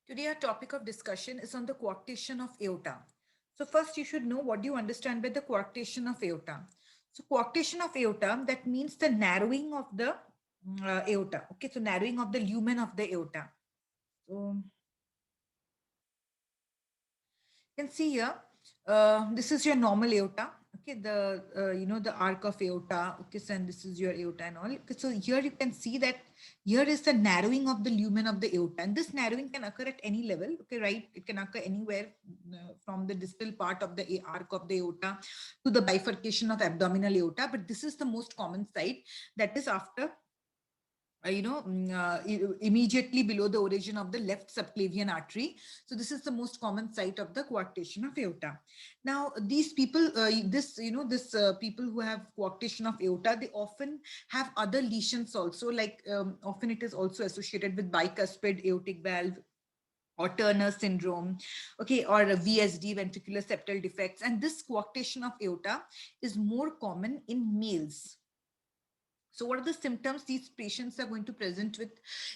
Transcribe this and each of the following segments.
Today, our topic of discussion is on the coarctation of aorta. So, first, you should know what do you understand by the coarctation of aorta. So, coarctation of aorta, that means the narrowing of the aorta. Okay, so narrowing of the lumen of the aorta. So, you can see here, this is your normal aorta. Okay, the the arc of aorta. Okay, so and this is your aorta and all. Okay, so here you can see that here is the narrowing of the lumen of the aorta, and this narrowing can occur at any level. Okay, right? It can occur anywhere from the distal part of the arc of the aorta to the bifurcation of abdominal aorta. But this is the most common site, that is after immediately below the origin of the left subclavian artery. So this is the most common site of the coarctation of aorta. Now, these people, people who have coarctation of aorta, they often have other lesions also, like often it is also associated with bicuspid aortic valve or Turner syndrome, okay, or a VSD, ventricular septal defects. And this coarctation of aorta is more common in males. So what are the symptoms these patients are going to present with?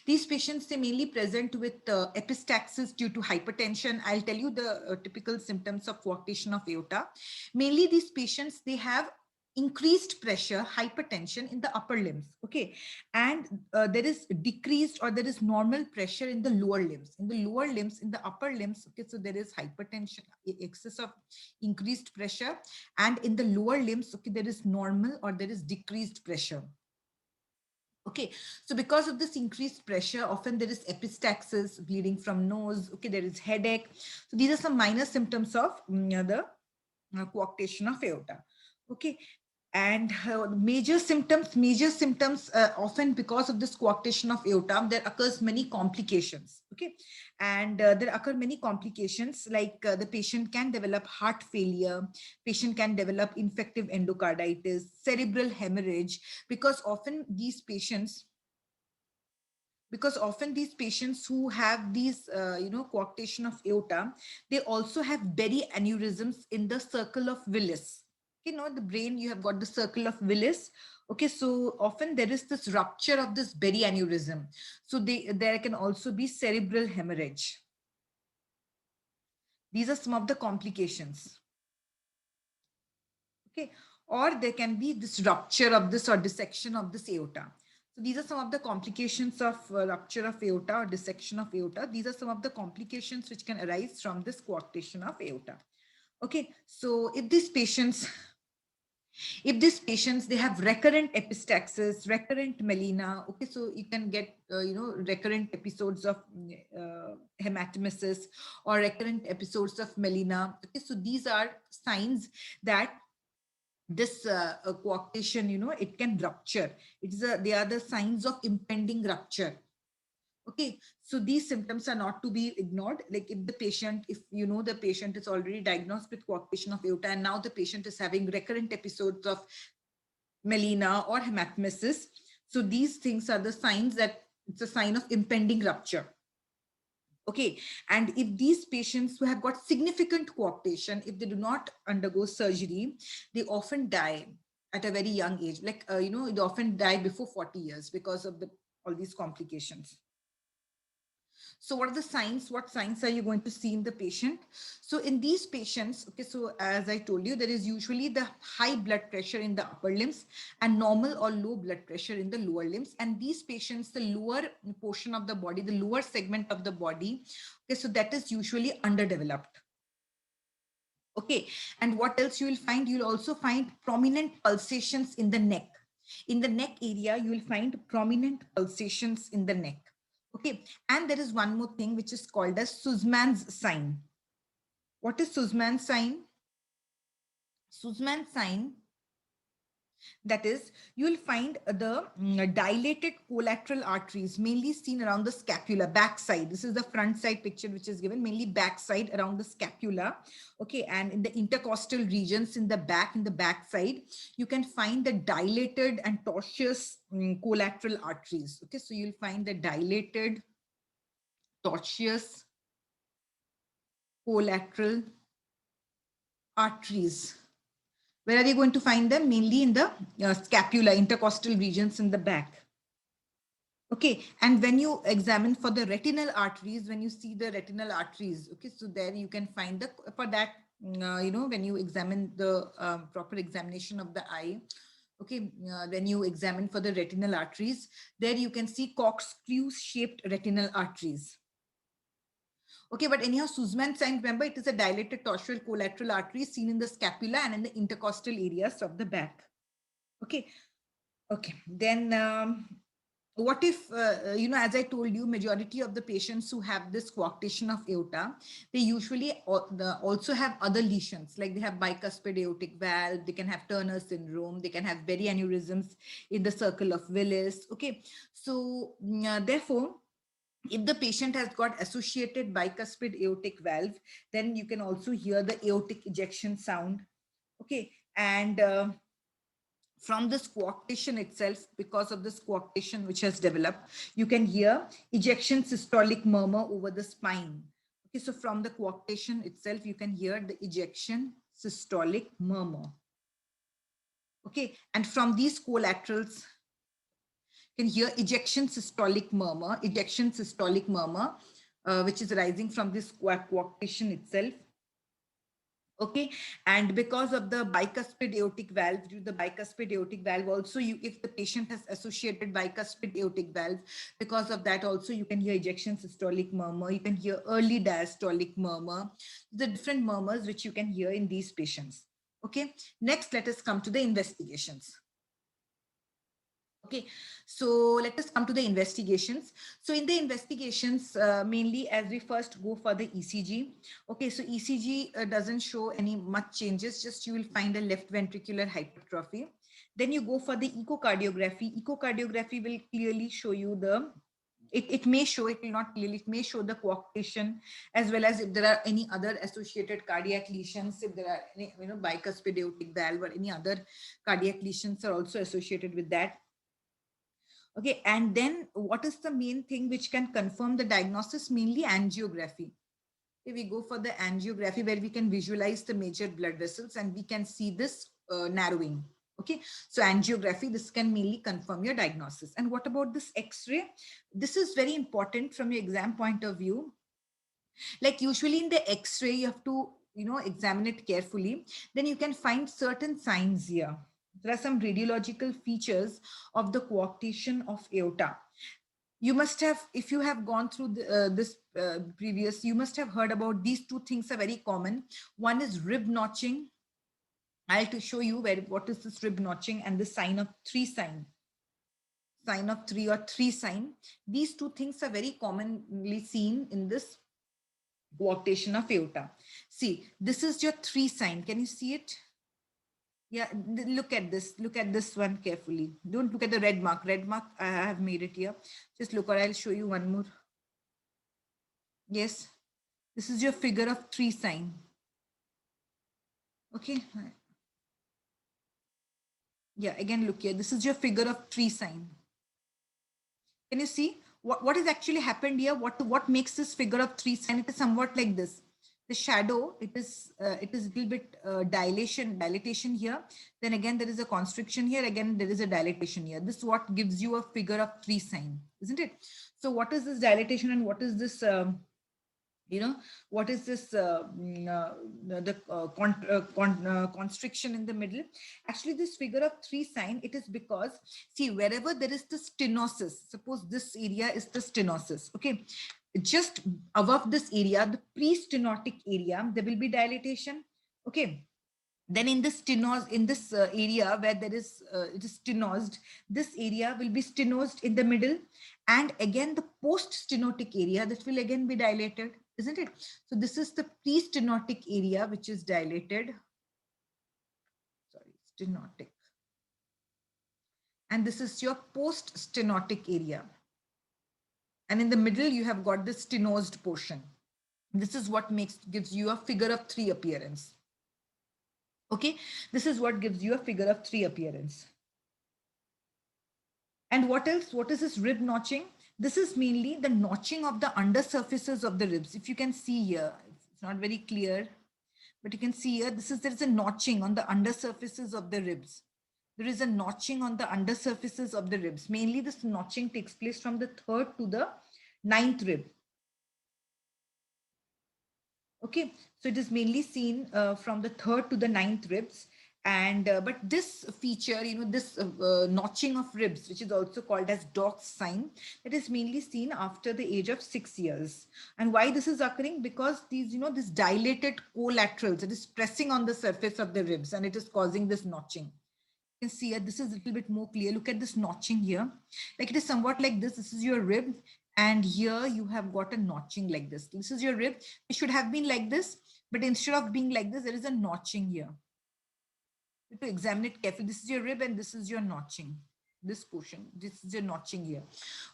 These patients, they mainly present with epistaxis due to hypertension. I'll tell you the typical symptoms of coarctation of aorta. Mainly these patients, they have increased pressure, hypertension in the upper limbs, okay? And there is decreased or there is normal pressure in the lower limbs. In the lower limbs, in the upper limbs, okay, so there is hypertension, excess of increased pressure. And in the lower limbs, okay, there is normal or there is decreased pressure. Okay, so because of this increased pressure, often there is epistaxis, bleeding from nose. Okay, there is headache. So these are some minor symptoms of the coarctation of aorta. Okay, and major symptoms often because of this coarctation of aorta, there occurs many complications. Okay, and there occur many complications, like the patient can develop heart failure, patient can develop infective endocarditis, cerebral hemorrhage, because often these patients who have these coarctation of aorta, they also have berry aneurysms in the circle of Willis. You know, the brain, you have got the circle of Willis. Okay, so often there is this rupture of this berry aneurysm, so there can also be cerebral hemorrhage. These are some of the complications. Okay, or there can be this rupture of this or dissection of this aorta. So these are some of the complications of rupture of aorta or dissection of aorta. These are some of the complications which can arise from this coarctation of aorta. Okay, so if these patients, they have recurrent epistaxis, recurrent melena. Okay, so you can get recurrent episodes of hematemesis or recurrent episodes of melena. Okay, so these are signs that this coarctation, it can rupture. They are the signs of impending rupture. Okay, so these symptoms are not to be ignored. Like if the patient is already diagnosed with coarctation of aorta, and now the patient is having recurrent episodes of melena or hematemesis, so these things are the signs that it's a sign of impending rupture. Okay, and if these patients who have got significant coarctation, if they do not undergo surgery, they often die at a very young age. Like, they often die before 40 years because of all these complications. So what are the signs? What signs are you going to see in the patient? So in these patients, okay, so as I told you, there is usually the high blood pressure in the upper limbs and normal or low blood pressure in the lower limbs. And these patients, the lower portion of the body, the lower segment of the body, okay, so that is usually underdeveloped. Okay, and what else you will find? You'll also find prominent pulsations in the neck. In the neck area, you will find prominent pulsations in the neck. Okay, and there is one more thing which is called as Sussman's sign. What is Sussman's sign? Sussman's sign, that is, you will find the dilated collateral arteries mainly seen around the scapula, backside. This is the front side picture which is given, mainly backside around the scapula. Okay, and in the intercostal regions in the backside, you can find the dilated and tortuous collateral arteries. Okay, so you'll find the dilated, tortuous collateral arteries. Where are you going to find them? Mainly in the scapula, intercostal regions in the back. Okay, and when you examine for the retinal arteries, when you see the retinal arteries, okay, so there you can find the, for that, when you examine the proper examination of the eye, okay, when you examine for the retinal arteries, there you can see corkscrew shaped retinal arteries. Okay, but anyhow, Sussman sign, remember, it is a dilated dorsal collateral artery seen in the scapula and in the intercostal areas of the back. Okay, okay, then what if, as I told you, majority of the patients who have this coarctation of aorta, they usually also have other lesions, like they have bicuspid aortic valve, they can have Turner syndrome, they can have berry aneurysms in the circle of Willis. Okay, so therefore, if the patient has got associated bicuspid aortic valve, then you can also hear the aortic ejection sound. Okay, and from this coarctation itself, because of this coarctation which has developed, you can hear ejection systolic murmur over the spine. Okay, so from the coarctation itself, you can hear the ejection systolic murmur. Okay, and from these collaterals, you can hear ejection systolic murmur, which is rising from this coarctation itself. Okay, and because of the bicuspid aortic valve, due to the bicuspid aortic valve also, you, if the patient has associated bicuspid aortic valve, because of that also you can hear ejection systolic murmur, you can hear early diastolic murmur, the different murmurs which you can hear in these patients. Okay, next let us come to the investigations. Okay, so let us come to the investigations. So in the investigations, mainly as we first go for the ECG. Okay, so ECG doesn't show any much changes, just you will find a left ventricular hypertrophy. Then you go for the echocardiography. Echocardiography will clearly show you the, it may show, it will not clearly, it may show the coarctation, as well as if there are any other associated cardiac lesions, if there are any, bicuspid aortic valve or any other cardiac lesions are also associated with that. Okay, and then what is the main thing which can confirm the diagnosis? Mainly angiography. Okay, we go for the angiography where we can visualize the major blood vessels and we can see this narrowing. Okay, so angiography, this can mainly confirm your diagnosis. And what about this X-ray? This is very important from your exam point of view. Like usually in the X-ray, you have to, examine it carefully. Then you can find certain signs here. There are some radiological features of the coarctation of aorta. You must have, if you have gone through this previous, you must have heard about these two things are very common. One is rib notching. I'll to show you where, what is this rib notching, and the sign of three sign of three or three sign. These two things are very commonly seen in this coarctation of aorta. See, this is your three sign. Can you see it? Yeah, look at this. Look at this one carefully. Don't look at the red mark. Red mark, I have made it here. Just look, or I'll show you one more. Yes, this is your figure of three sign. Okay. Yeah, again, look here. This is your figure of three sign. Can you see what has actually happened here? What makes this figure of three sign? It is somewhat like this. The shadow, it is a little bit dilatation here. Then again, there is a constriction here. Again, there is a dilatation here. This is what gives you a figure of three sign, isn't it? So what is this dilatation and what is this what is this constriction in the middle? Actually, this figure of three sign, it is because, see, wherever there is the stenosis, suppose this area is the stenosis, okay, just above this area, the pre-stenotic area, there will be dilatation. Okay, then in this stenos, in this area where there is it is stenosed, this area will be stenosed in the middle, and again the post stenotic area, that will again be dilated, isn't it? So this is the pre-stenotic area which is dilated, sorry, stenotic, and this is your post stenotic area, and in the middle you have got the stenosed portion. This is what gives you a figure of three appearance. Okay, this is what gives you a figure of three appearance. And what else? What is this rib notching? This is mainly the notching of the undersurfaces of the ribs. If you can see here, it's not very clear, but you can see here, there is a notching on the undersurfaces of the ribs. there is a notching on the undersurfaces of the ribs. Mainly this notching takes place from the 3rd to the 9th rib. Okay, so it is mainly seen from the 3rd to the 9th ribs. And but this feature, this notching of ribs, which is also called as Dock's sign, that is mainly seen after the age of 6 years. And why this is occurring? Because these, this dilated collaterals, it is pressing on the surface of the ribs and it is causing this notching. You can see it, this is a little bit more clear. Look at this notching here. Like it is somewhat like this. This is your rib. And here you have got a notching like this. This is your rib. It should have been like this. But instead of being like this, there is a notching here. You have to examine it carefully. This is your rib and this is your notching. This portion, this is your notching here.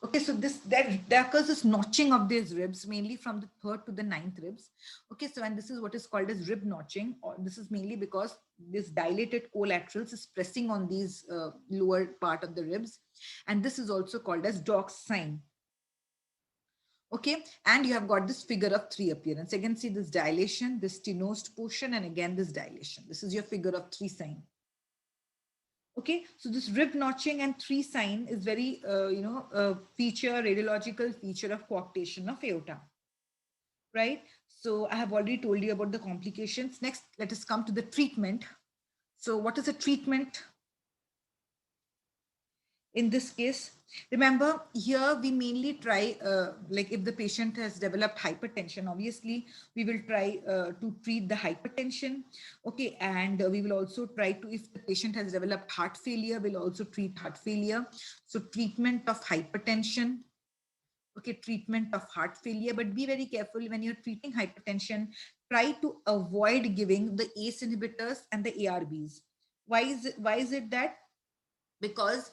Okay, so there occurs this notching of these ribs mainly from the 3rd to the 9th ribs. Okay, so and this is what is called as rib notching, or this is mainly because this dilated collaterals is pressing on these lower part of the ribs, and this is also called as Dock's sign. Okay, and you have got this figure of 3 appearance. Again, see this dilation, this stenosed portion, and again this dilation. This is your figure of 3 sign. Okay, so this rib notching and 3 sign is very, radiological feature of coarctation of aorta, right? So I have already told you about the complications. Next, let us come to the treatment. So what is the treatment? In this case, remember here we mainly try, like if the patient has developed hypertension, obviously we will try to treat the hypertension. Okay, and we will also try to, if the patient has developed heart failure, we'll also treat heart failure. So treatment of hypertension. Okay, treatment of heart failure, but be very careful when you're treating hypertension. Try to avoid giving the ACE inhibitors and the ARBs. Why is it that? Because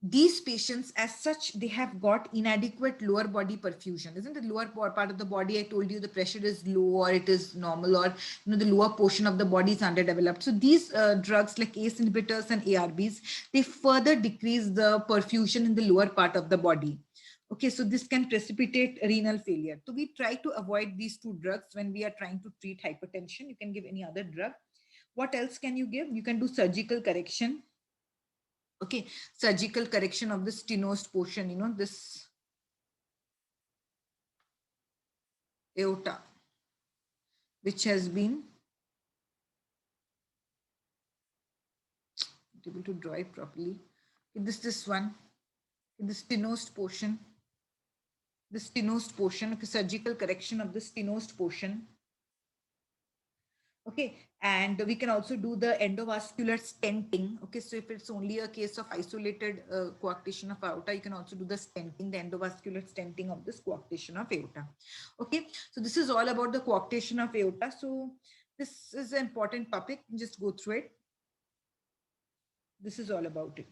these patients as such, they have got inadequate lower body perfusion. Isn't the lower part of the body, I told you the pressure is low or it is normal, or the lower portion of the body is underdeveloped. So these drugs like ACE inhibitors and ARBs, they further decrease the perfusion in the lower part of the body. Okay, so this can precipitate renal failure. So we try to avoid these 2 drugs when we are trying to treat hypertension. You can give any other drug. What else can you give? You can do surgical correction. Okay, surgical correction of the stenosed portion, this aorta, which has been not able to draw it properly. This one, the stenosed portion, okay, surgical correction of the stenosed portion. Okay, and we can also do the endovascular stenting. Okay, so if it's only a case of isolated coarctation of aorta, you can also do the stenting, the endovascular stenting of this coarctation of aorta. Okay, so this is all about the coarctation of aorta. So this is an important topic. Just go through it. This is all about it.